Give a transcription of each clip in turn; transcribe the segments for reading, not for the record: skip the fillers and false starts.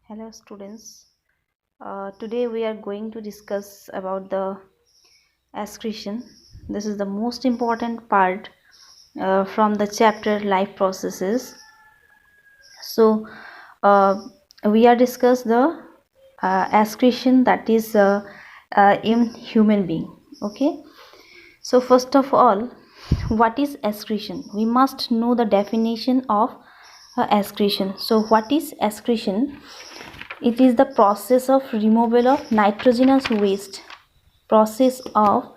Hello students. Today we are going to discuss about the excretion. This is the most important part from the chapter life processes. So we are discuss the excretion that is in human being. Okay. So first of all, what is excretion? We must know the definition of excretion. So what is excretion? It is the process of removal of nitrogenous waste. Process of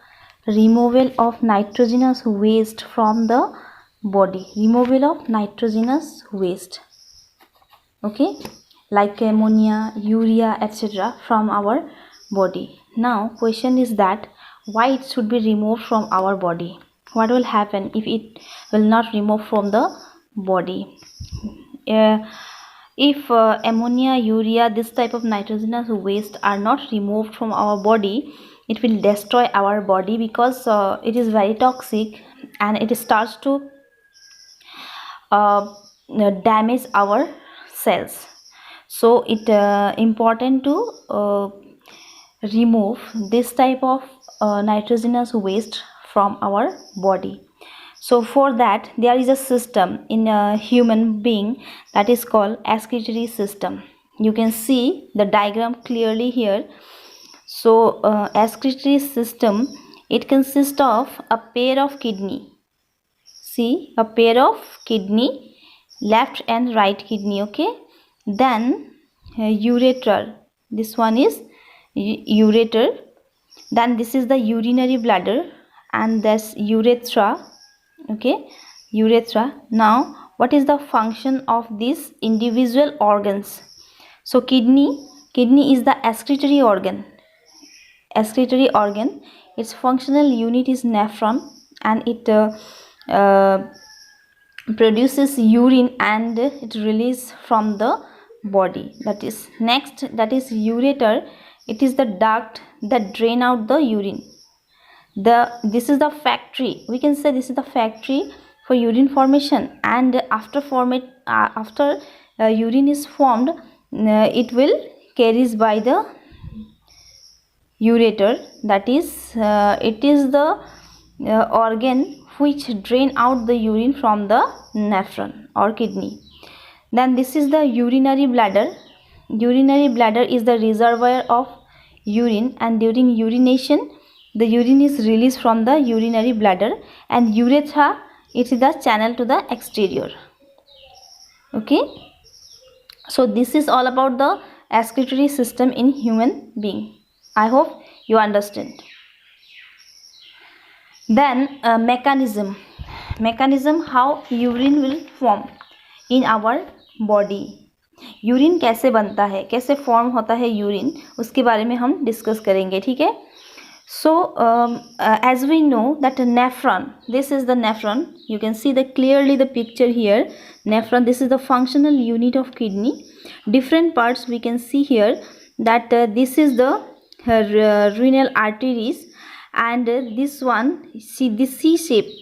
removal of nitrogenous waste from the body. Removal of nitrogenous waste. Okay, like ammonia, urea, etc. from our body. Now, question is that why it should be removed from our body? What will happen if it will not remove from the body? If ammonia, urea, this type of nitrogenous waste are not removed from our body, it will destroy our body because it is very toxic and it starts to damage our cells. So it important to remove this type of nitrogenous waste from our body. So for that there is a system in a human being that is called excretory system. You can see the diagram clearly here. So excretory system, it consists of a pair of kidney. See, a pair of kidney, left and right kidney. Okay, then ureter. This one is ureter. Then this is the urinary bladder and this urethra. Okay, urethra. Now what is the function of these individual organs? So kidney is the excretory organ. Its functional unit is nephron and it produces urine and it releases from the body. That is next, that is ureter. It is the duct that drain out the urine. This is the factory, we can say this is the factory for urine formation, and after urine is formed, it will carries by the ureter. That is it is the organ which drain out the urine from the nephron or kidney. Then this is the urinary bladder. Urinary bladder is the reservoir of urine, and during urination the urine is released from the urinary bladder, and urethra, it is the channel to the exterior. Okay, so this is all about the excretory system in human being. I hope you understand. Then mechanism how urine will form in our body. Urine कैसे बनता है, कैसे form होता है urine, उसके बारे में हम डिस्कस करेंगे. ठीक है. So as we know that nephron, this is the nephron. You can see the clearly the picture here. Nephron, this is the functional unit of kidney. Different parts we can see here, that this is the renal arteries, and this one, see this C shape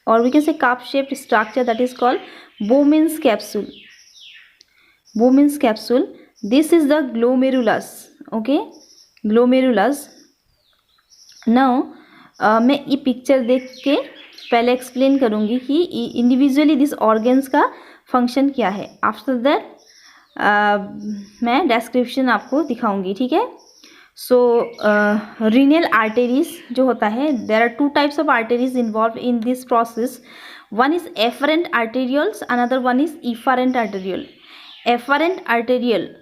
or we can say cup shaped structure, that is called Bowman's capsule. Bowman's capsule. This is the glomerulus. Okay, glomerulus. Now मैं ये picture देख के पहले explain करूँगी कि individually this organs का function क्या है. आफ्टर दैट मैं डिस्क्रिप्शन आपको दिखाऊंगी. ठीक है. सो रीनल आर्टेरीज जो होता है, there are two types of arteries involve in this process. One is afferent arterioles, another one is efferent arteriole. Afferent arteriole,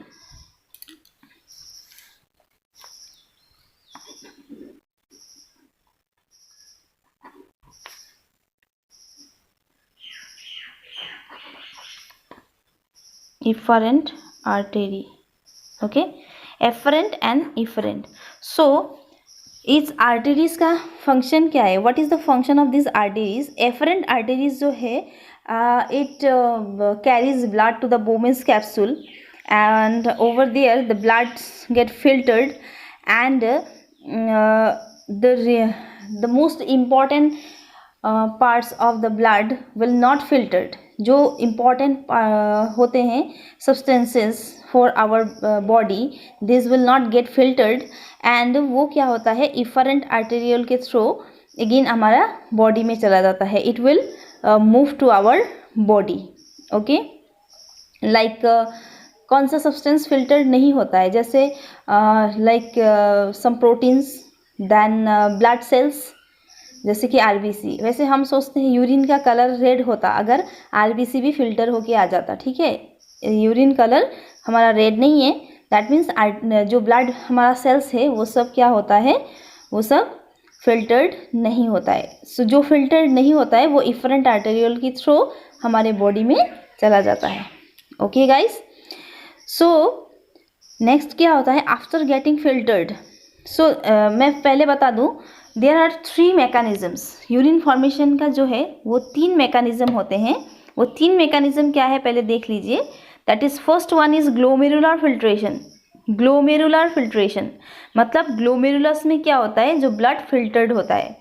efferent artery. Okay, efferent and efferent. So इस arteries का function क्या है, what is the function of this arteries. Afferent arteries जो है, it carries blood to the Bowman's capsule, and over there the blood get filtered, and the most important parts of the blood will not filtered. जो important होते हैं substances for our body, this will not get filtered and वो क्या होता है efferent arterial के through again हमारा body में चला जाता है. It will move to our body. Okay, like कौन सा सब्सटेंस फिल्टर्ड नहीं होता है, जैसे like some proteins, then blood cells, जैसे कि आरबीसी. वैसे हम सोचते हैं यूरिन का कलर रेड होता अगर आरबीसी भी फिल्टर होके आ जाता. ठीक है, यूरिन कलर हमारा रेड नहीं है, दैट मीन्स जो ब्लड हमारा सेल्स है वो सब क्या होता है, वो सब फिल्टर्ड नहीं होता है. सो जो फिल्टर्ड नहीं होता है वो इफरेंट आर्टेरियल के थ्रू हमारे बॉडी में चला जाता है. ओके गाइस, सो नेक्स्ट क्या होता है आफ्टर गेटिंग फिल्टर्ड. सो मैं पहले बता दूं, there are 3 mechanisms. Urine formation का जो है वो 3 मैकेनिज्म होते हैं. वो 3 मैकेनिज्म क्या है पहले देख लीजिए. That is first one is glomerular filtration. Glomerular filtration मतलब ग्लोमेरुलस में क्या होता है, जो ब्लड फिल्टर्ड होता है.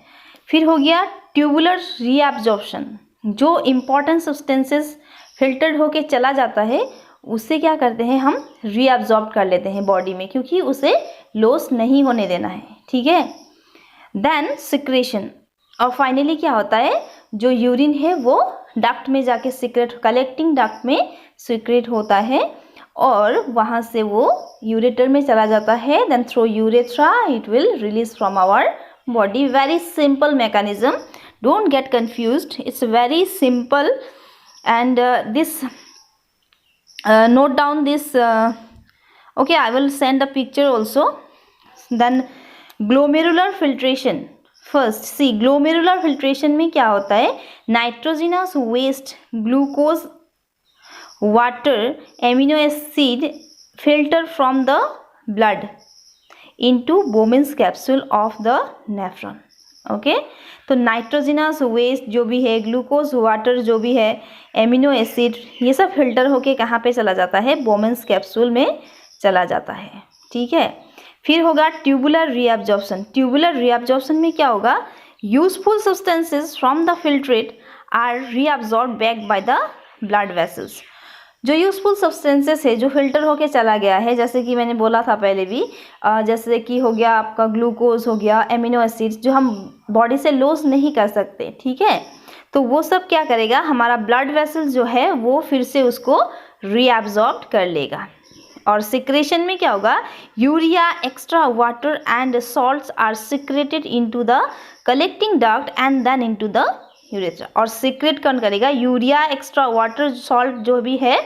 फिर हो गया ट्यूबुलर रीअब्जॉर्प्शन, जो इम्पॉर्टेंट सब्सटेंसेस फिल्टर्ड होके चला जाता है उससे क्या करते हैं हम रीअब्जॉर्ब कर लेते हैं बॉडी में, क्योंकि उसे लॉस नहीं होने देना है. ठीक है, देन सिक्रेशन, और फाइनली क्या होता है जो यूरिन है वो डक्ट में जाके सीक्रेट, कलेक्टिंग डक्ट में सीक्रेट होता है और वहाँ से वो यूरेटर में चला जाता है. Then through urethra it will release from our body. Very simple mechanism, don't get confused, it's very simple. And this note down this, okay, I will send a picture also. Then glomerular filtration. First see, glomerular filtration में क्या होता है, nitrogenous waste, glucose, water, amino acid filter from the blood into Bowman's capsule of the nephron. Okay, तो nitrogenous waste जो भी है, glucose water जो भी है, एमिनो एसिड, ये सब फिल्टर होके कहाँ पे चला जाता है, बोमेंस कैप्सूल में चला जाता है. ठीक है, फिर होगा ट्यूबुलर रीअब्जॉर्प्शन. ट्यूबुलर रीअब्जॉर्प्शन में क्या होगा, useful substances from the filtrate are reabsorb back by the blood vessels. जो यूजफुल सब्सटेंसेस है जो फिल्टर होके चला गया है, जैसे कि मैंने बोला था पहले भी, जैसे कि हो गया आपका ग्लूकोज, हो गया एमिनो एसिड्स, जो हम बॉडी से लॉस नहीं कर सकते. ठीक है, तो वो सब क्या करेगा, हमारा ब्लड वेसल्स जो है वो फिर से उसको रीअब्जॉर्ब कर लेगा. और सिक्रेशन में क्या होगा, urea, extra water and salts are secreted into the collecting duct and then into the urethra. और सीक्रेट कौन करेगा, यूरिया, एक्स्ट्रा वाटर, सॉल्ट जो भी है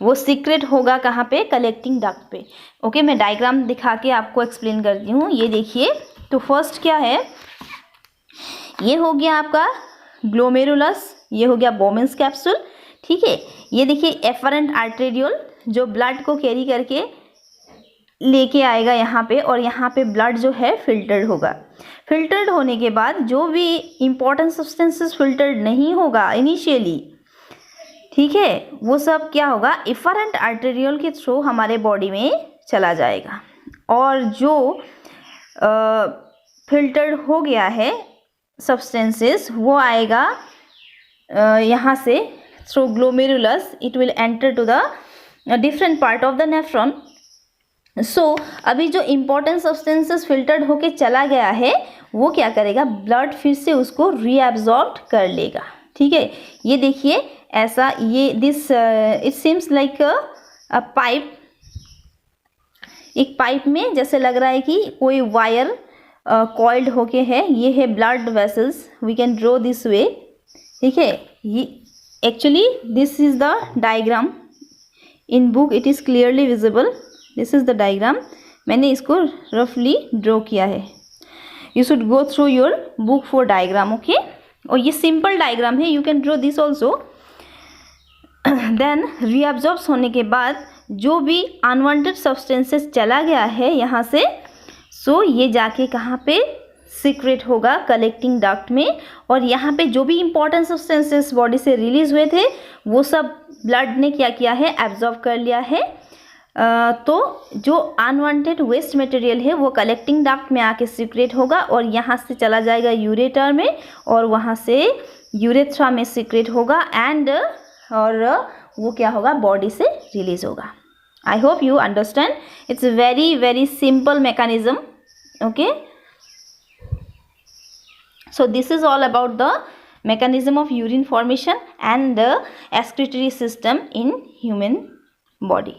वो सीक्रेट होगा कहाँ पे, कलेक्टिंग डक्ट पे. ओके, मैं डायग्राम दिखा के आपको एक्सप्लेन करती हूँ. ये देखिए, तो फर्स्ट क्या है, ये हो गया आपका ग्लोमेरुलस, ये हो गया बोमेंस कैप्सूल. ठीक है, ये देखिए एफरेंट आर्टेरियल जो ब्लड को कैरी करके लेके आएगा यहाँ पे, और यहाँ पे ब्लड जो है फिल्टर्ड होगा. फिल्टर्ड होने के बाद जो भी इम्पोर्टेंट सब्सटेंसेस फिल्टर्ड नहीं होगा इनिशियली, ठीक है, वो सब क्या होगा, इफरेंट आर्टेरियल के थ्रू हमारे बॉडी में चला जाएगा. और जो फिल्टर्ड हो गया है सब्सटेंसेस वो आएगा यहाँ से through glomerulus, it will enter to the different part of the nephron. So अभी जो इम्पोर्टेंट सब्सटेंसेस फिल्टर्ड होके चला गया है वो क्या करेगा, ब्लड फिर से उसको रीअब्जॉर्ब कर लेगा. ठीक है, ये देखिए ऐसा, ये this it seems like a pipe. एक पाइप में जैसे लग रहा है कि कोई वायर कॉइल्ड होके है, ये है blood vessels, we can draw this way. ठीक है, ये actually this is the diagram, in book it is clearly visible. This is the diagram, मैंने इसको रफली ड्रॉ किया है. You should go through your book for diagram. Okay, और ये सिंपल डायग्राम है, you can draw this also. Then reabsorb होने के बाद जो भी अनवांटेड सब्सटेंसेस चला गया है यहाँ से, सो ये जाके कहाँ पे सीक्रेट होगा, कलेक्टिंग डक्ट में. और यहाँ पे जो भी इंपॉर्टेंट सब्सटेंसेस बॉडी से रिलीज हुए थे वो सब ब्लड ने क्या किया है, एब्जॉर्ब कर लिया है. तो जो अनवांटेड वेस्ट मटेरियल है वो कलेक्टिंग डक्ट में आके सीक्रेट होगा और यहाँ से चला जाएगा यूरेटर में, और वहाँ से यूरेथ्रा में सीक्रेट होगा. एंड और वो क्या होगा, बॉडी से रिलीज होगा. I hope you understand. It's very very simple mechanism. Okay, so this is all about the mechanism of urine formation and the excretory system in human body.